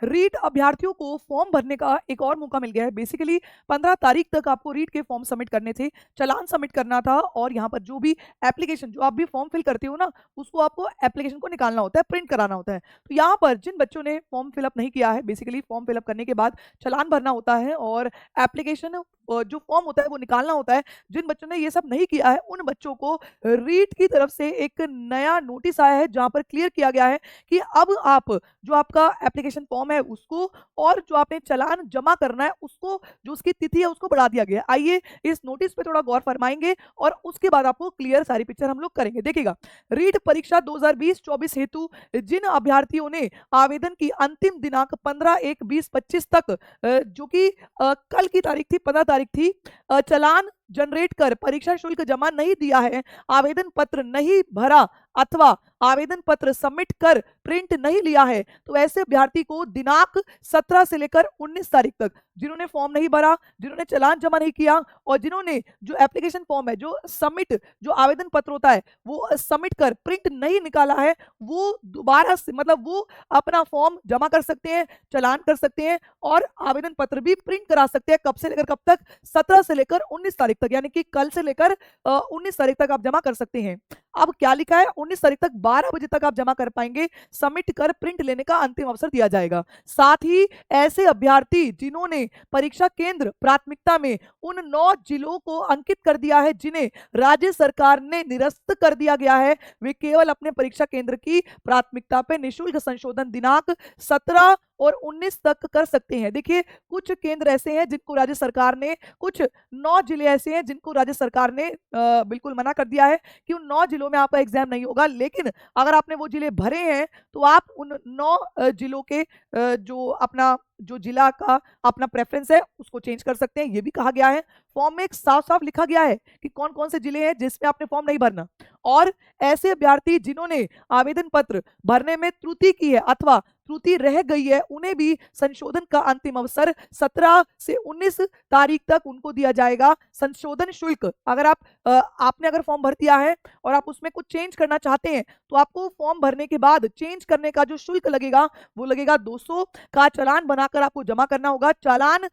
रीट अभ्यर्थियों को फॉर्म भरने का एक और मौका मिल गया है। बेसिकली 15 तारीख तक आपको रीट के फॉर्म सबमिट करने थे, चालान सबमिट करना था और यहाँ पर जो भी एप्लीकेशन जो आप भी फॉर्म फिल करते हो ना, उसको आपको एप्लीकेशन को निकालना होता है, प्रिंट कराना होता है। तो यहाँ पर जिन बच्चों ने फॉर्म फिलअप नहीं किया है, बेसिकली फॉर्म फिलअप करने के बाद चालान भरना होता है और एप्लीकेशन जो फॉर्म होता है वो निकालना होता है। जिन बच्चों ने ये सब नहीं किया है, उन बच्चों को रीट की तरफ से एक नया नोटिस आया है, जहां पर क्लियर किया गया है कि अब आप जो आपका एप्लीकेशन फॉर्म है उसको और जो आपने चालान जमा करना है उसको, जो उसकी तिथि है उसको बढ़ा दिया गया है। आइए इस नोटिस पे थोड़ा गौर फरमाएंगे और उसके बाद आपको क्लियर सारी पिक्चर हम लोग करेंगे। देखिएगा, रीट परीक्षा 2020-24 हेतु जिन अभ्यर्थियों ने आवेदन की अंतिम दिनांक 15/1/2025 तक जो कि कल की तारीख थी, 15 तारीख थी, चालान जनरेट कर परीक्षा शुल्क जमा नहीं दिया है, आवेदन पत्र नहीं भरा अथवा आवेदन पत्र सबमिट कर प्रिंट नहीं लिया है, तो ऐसे अभ्यर्थी को दिनांक 17 से लेकर 19 तारीख तक, जिन्होंने फॉर्म नहीं भरा, जिन्होंने चालान जमा नहीं किया और जिन्होंने जो एप्लीकेशन फॉर्म है, जो सबमिट जो आवेदन पत्र होता है वो सबमिट कर प्रिंट नहीं निकाला है, वो दोबारा से मतलब वो अपना फॉर्म जमा कर सकते हैं, चालान कर सकते हैं और आवेदन पत्र भी प्रिंट करा सकते हैं। कब से लेकर कब तक? 17 से लेकर 19 तारीख तक, यानी कि कल से लेकर 19 तारीख तक आप जमा कर सकते हैं। अब क्या लिखा है? 19 तारीख तक 12 बजे तक आप जमा कर पाएंगे, सबमिट कर प्रिंट लेने का अंतिम अवसर दिया जाएगा। साथ ही ऐसे अभ्यर्थी जिन्होंने परीक्षा केंद्र प्राथमिकता में उन 9 जिलों को अंकित कर दिया है जिन्हें राज्य सरकार ने निरस्त कर दिया गया है, वे केवल अपने परीक्षा केंद्र की प्राथमिकता पे निःशुल्क संशोधन दिनांक 17 और 19 तक कर सकते हैं। देखिए, कुछ केंद्र ऐसे हैं जिनको राज्य सरकार ने, कुछ 9 जिले ऐसे हैं जिनको राज्य सरकार ने बिल्कुल मना कर दिया है कि उन 9 जिलों में आपका एग्जाम नहीं होगा, लेकिन अगर आपने वो जिले भरे हैं तो आप उन 9 जिलों के जो अपना जो जिला का अपना प्रेफरेंस है उसको चेंज कर सकते हैं। ये भी कहा गया है, फॉर्म में एक साफ साफ लिखा गया है कि कौन कौन से जिले हैं जिसमें आपने फॉर्म नहीं भरना। और ऐसे अभ्यर्थी जिन्होंने आवेदन पत्र भरने में त्रुटि की है अथवा त्रुटि रह गई है, उन्हें भी संशोधन का अंतिम अवसर 17 से 19 तारीख तक उनको दिया जाएगा। संशोधन शुल्क, अगर आपने अगर फॉर्म भर दिया है और आप उसमें कुछ चेंज करना चाहते हैं तो आपको फॉर्म भरने के बाद चेंज करने का जो शुल्क लगेगा वो लगेगा 200 का। चालान बनाकर आपको जमा करना होगा। चालान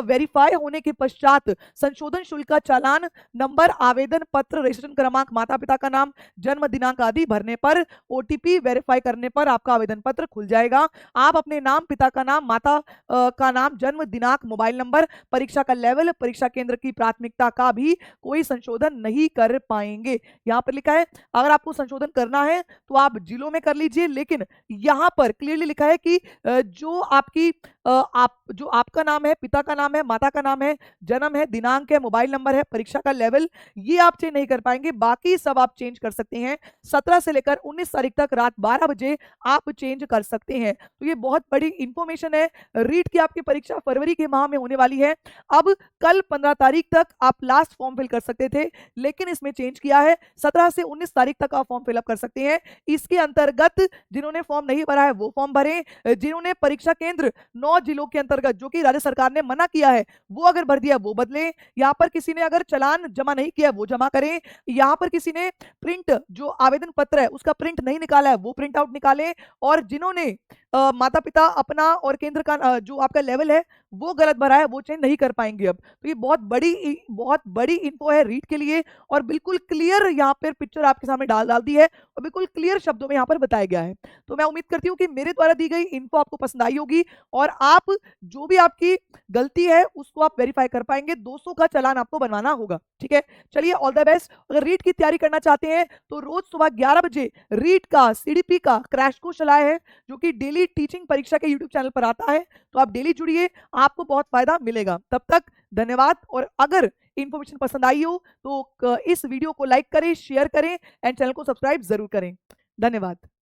वेरीफाई होने के पश्चात संशोधन शुल्क का चालान नंबर, आवेदन पत्र, रजिस्ट्रेशन क्रमांक, माता पिता का नाम, जन्म दिनांक आदि भरने पर, ओटीपी वेरीफाई करने पर आपका आवेदन पत्र खुल जाएगा। आप अपने नाम, पिता का नाम, माता का नाम, जन्म दिनांक, मोबाइल नंबर, परीक्षा का लेवल, परीक्षा केंद्र की प्राथमिकता का भी कोई संशोधन नहीं कर पाएंगे। यहाँ पर लिखा है अगर आपको संशोधन करना है तो आप जिलों में कर लीजिए, लेकिन यहाँ पर क्लियरली लिखा है कि जो आपकी जो आपका नाम है, पिता का नाम है, माता का नाम है, जन्म है, दिनांक है, मोबाइल नंबर है, परीक्षा का लेवल, ये आप चेंज नहीं कर पाएंगे। बाकी सब आप चेंज कर सकते हैं। 17 से लेकर 19 तारीख तक रात 12 बजे आप चेंज कर सकते हैं। तो ये बहुत बड़ी इंफॉर्मेशन है। रीट की आपकी परीक्षा फरवरी के माह में होने वाली है। अब कल 15 तारीख तक आप लास्ट फॉर्म फिल कर सकते थे, लेकिन इसमें चेंज किया है, 17 से 19 तारीख तक आप फॉर्म फिलअप कर सकते हैं। इसके अंतर्गत जिन्होंने फॉर्म नहीं भरा है वो फॉर्म भरें, जिन्होंने परीक्षा केंद्र 9 जिलों के अंतर्गत जो कि राज्य सरकार ने मना किया है वो अगर भर दिया वो बदलें। यहाँ पर किसी ने अगर चालान जमा नहीं किया वो जमा करें। यहाँ पर किसी ने प्रिंट जो आवेदन पत्र है उसका प्रिंट नहीं निकाला है वो प्रिंट आउट निकालें। और जिन्होंने माता पिता अपना और केंद्र का जो आपका लेवल है वो गलत भरा है वो चेंज नहीं कर पाएंगे अब। तो ये बहुत बड़ी इन्फो है रीट के लिए और बिल्कुल क्लियर यहाँ पर पिक्चर आपके सामने डाल दी है और बिल्कुल क्लियर शब्दों में यहाँ पर बताया गया है। तो मैं उम्मीद करती हूँ कि मेरे द्वारा दी गई इन्फो आपको पसंद आई होगी और आप जो भी आपकी गलती है उसको आप वेरीफाई कर पाएंगे। 200 का चालान आपको बनवाना होगा। ठीक है, चलिए, ऑल द बेस्ट। अगर रीट की तैयारी करना चाहते हैं तो रोज सुबह 11 बजे रीट का सीडीपी का क्रैश कोर्स चलाया है जो कि डेली टीचिंग परीक्षा के यूट्यूब चैनल पर आता है। तो आप डेली जुड़िए, आपको बहुत फायदा मिलेगा। तब तक धन्यवाद। और अगर इंफॉर्मेशन पसंद आई हो तो इस वीडियो को लाइक करें, शेयर करें एंड चैनल को सब्सक्राइब जरूर करें। धन्यवाद।